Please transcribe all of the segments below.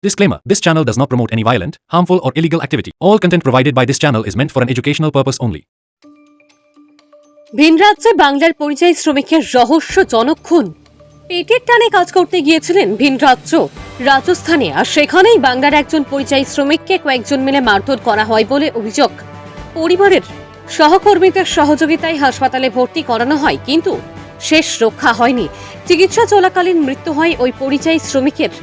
Disclaimer: This channel does not promote any violent, harmful, or illegal activity. All content provided by this channel is meant for an educational purpose only. ভিনরাজ্যে বাংলার পরিযায়ী শ্রমিকের রহস্যজনক খুন। পেটের টানে কাজ করতে গিয়েছিলেন ভিনরাজ্য রাজস্থানে, আর সেখানেই বাংলার একজন পরিযায়ী শ্রমিককে কয়েকজন মিলে মারধর করা হয় বলে অভিযোগ। পরিবারের সহকর্মীদের সহযোগিতায় হাসপাতালে ভর্তি করানো হয়, কিন্তু শেষ রক্ষা হয়নি। চিকিৎসা চলাকালীন মৃত্যু হয় ওই পরিযায়ী শ্রমিকের।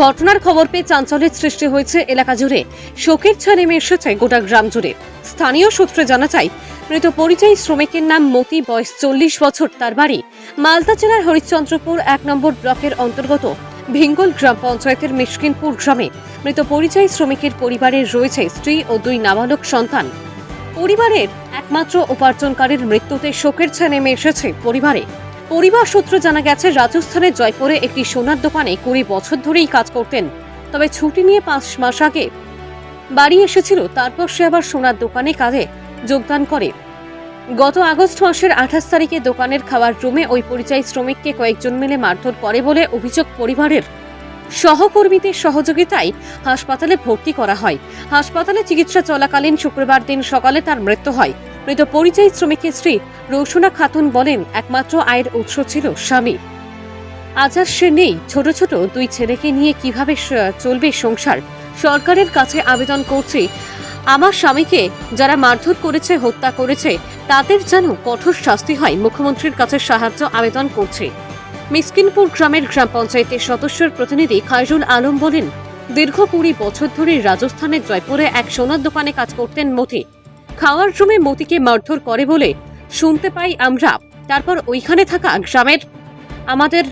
ঘটনার খবর পেয়ে চাঞ্চল্যের সৃষ্টি হয়েছে এলাকা জুড়ে। শোকের ছায়া নেমে এসেছে গোটা গ্রাম জুড়ে। স্থানীয় সূত্রে জানা যায়, মৃত পরিযায়ী শ্রমিকের নাম মতি, বয়স 40 বছর। তার বাড়ি মালদা জেলার হরিশ্চন্দ্রপুর 1 নম্বর ব্লকের অন্তর্গত ভিঙ্গল গ্রাম পঞ্চায়েতের মিশকিনপুর গ্রামে। মৃত পরিযায়ী শ্রমিকের পরিবারের রয়েছে স্ত্রী ও 2 নাবালক সন্তান। পরিবারের একমাত্র উপার্জনকারীর মৃত্যুতে শোকের ছায়া নেমে এসেছে পরিবার সূত্রে জানা গেছে, রাজস্থানের জয়পুরে একটি সোনার দোকানে 20 বছর ধরেই কাজ করতেন। তবে ছুটি নিয়ে 5 মাস আগে বাড়ি এসেছিল। তারপর সে আবার সোনার দোকানে কাজে যোগদান করে। গত আগস্ট মাসের 28 তারিখে দোকানের খাওয়ার রুমে ওই পরিযায়ী শ্রমিককে কয়েকজন মিলে মারধর করে বলে অভিযোগ। পরিবারের সহকর্মীদের সহযোগিতায় হাসপাতালে ভর্তি করা হয়। হাসপাতালে চিকিৎসা চলাকালীন শুক্রবার দিন সকালে তার মৃত্যু হয়। মৃত পরিযায়ী শ্রমিকের স্ত্রী রৌশনা খাতুন বলেন, একমাত্র আয়ের উৎস ছিল স্বামী। আজ আর সে নেই। ছোট ছোট 2 ছেলেকে নিয়ে কিভাবে চলবে সংসার? সরকারের কাছে আবেদন করছি, আমার স্বামীকে যারা মারধর করেছে, হত্যা করেছে, তাদের যেন কঠোর শাস্তি হয়। মুখ্যমন্ত্রীর কাছে সাহায্য আবেদন করছে। মিসকিনপুর গ্রামের গ্রাম পঞ্চায়েতের সদস্যের প্রতিনিধি খায়রুল আলম বলেন, দীর্ঘ 20 বছর ধরে রাজস্থানের জয়পুরে এক সোনার দোকানে কাজ করতেন মতি। খাওয়ার রুমে মতিকে মারধর করে বলে শুনতে পাই আমরা। তারপর ওইখানে থাকা গ্রামের আমাদের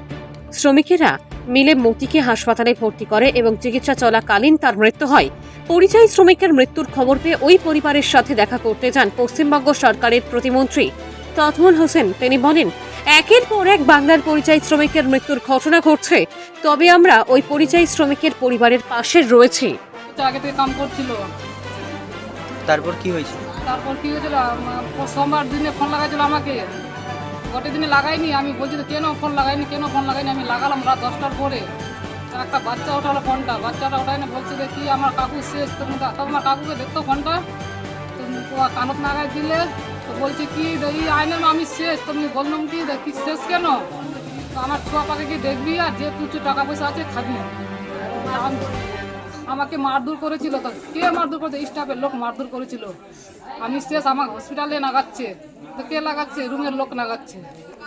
শ্রমিকেরা মিলে মতিকে হাসপাতালে ভর্তি করে এবং চিকিৎসা চলাকালীন তার মৃত্যু হয়। পরিযায়ী শ্রমিকের মৃত্যুর খবর পেয়ে ওই পরিবারের সাথে দেখা করতে যান পশ্চিমবঙ্গ সরকারের প্রতিমন্ত্রী তজমল হোসেন। তিনি বলেন, একের পর এক বাংলার পরিযায়ী শ্রমিকের মৃত্যুর ঘটনা ঘটছে, তবে আমরা ওই পরিযায়ী শ্রমিকের পরিবারের পাশে রয়েছি। আগে থেকে কাম করছিল। তারপর কি হয়েছে? সোমবার দিনে ফোন লাগাইছিল আমাকে। গোটে দিনে লাগাইনি। আমি বলছি তো কেন ফোন লাগাইনি। আমি লাগালাম রাত 10টার পরে। একটা বাচ্চা ওঠালো ফোনটা। বাচ্চাটা ওঠাইনি, বলছে যে কি আমার কাকু শেষ। তো আমার কাকুকে দেখতো ফোনটা, তো কানত লাগাই দিলে তো বলছে কি এই আইনে আমি শেষ। তুমি বললাম কি শেষ কেন? তো আমার ছোয়া পাকে কি দেখবি, আর যে কিছু টাকা পয়সা আছে খাবি। আমাকে মারধর করেছিল। তো কে মারধর করেছে? স্টাফের লোক মারধর করেছিল। আমি শেষ। আমাকে হসপিটালে লাগাচ্ছে। তো কে লাগাচ্ছে? রুমের লোক লাগাচ্ছে।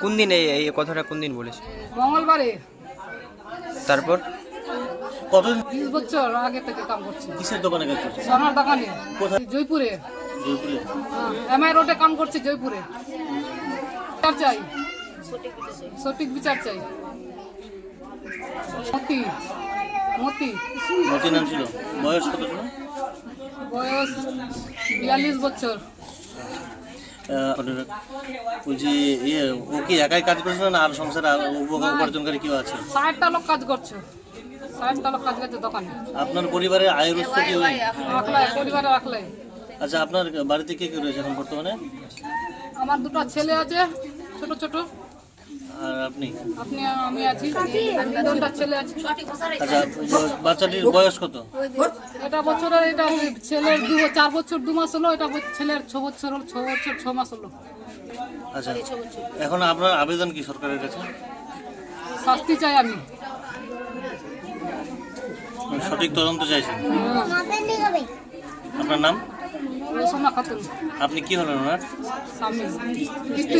কোন দিন এই কথাটা কোন দিন বলেছে? মঙ্গলবারে। তারপর কত 20 বছর আগে থেকে কাম করছি। কিসের দোকানে কাজ করছে? সোনার দোকানে। কোথায়? জয়পুরে। জয়পুরে। এমআই রোডে কাম করছে জয়পুরে। বিচার চাই, সঠিক বিচার চাই। মতি মতি নাম ছিল। বয়স কত ছিল? বয়স 42 বছর। বলছি ও কি একাই কাজ করছিল না আর সংসারে উপার্জনকারী কেউ আছে? 60টা লোক কাজ করছে। 60টা লোক কাজ করছে দোকানে। আপনার পরিবারের আয়ের উৎস কি? পরিবারে রাখলে। আচ্ছা, আপনার বাড়িতে কে কে রয়েছে এখন বর্তমানে? আমার 2টা ছেলে আছে, ছোট ছোট। আর আপনি? আমি আছি। 2টা ছেলে আছে। আচ্ছা, বাচ্চাটির বয়স কত? এটা বছরের, এটা ছেলের 4 বছর 2 মাস হলো। এটা ছেলের 6 বছর 6 মাস হলো। আচ্ছা, এখন আপনার আবেদন কি সরকারের কাছে? শাস্তি চাই আমি। সঠিক তদন্ত চাইছেন। আপনার নাম? রৌশনা খাতুন। আপনি কি হলেন ওনার? স্বামী, স্ত্রী।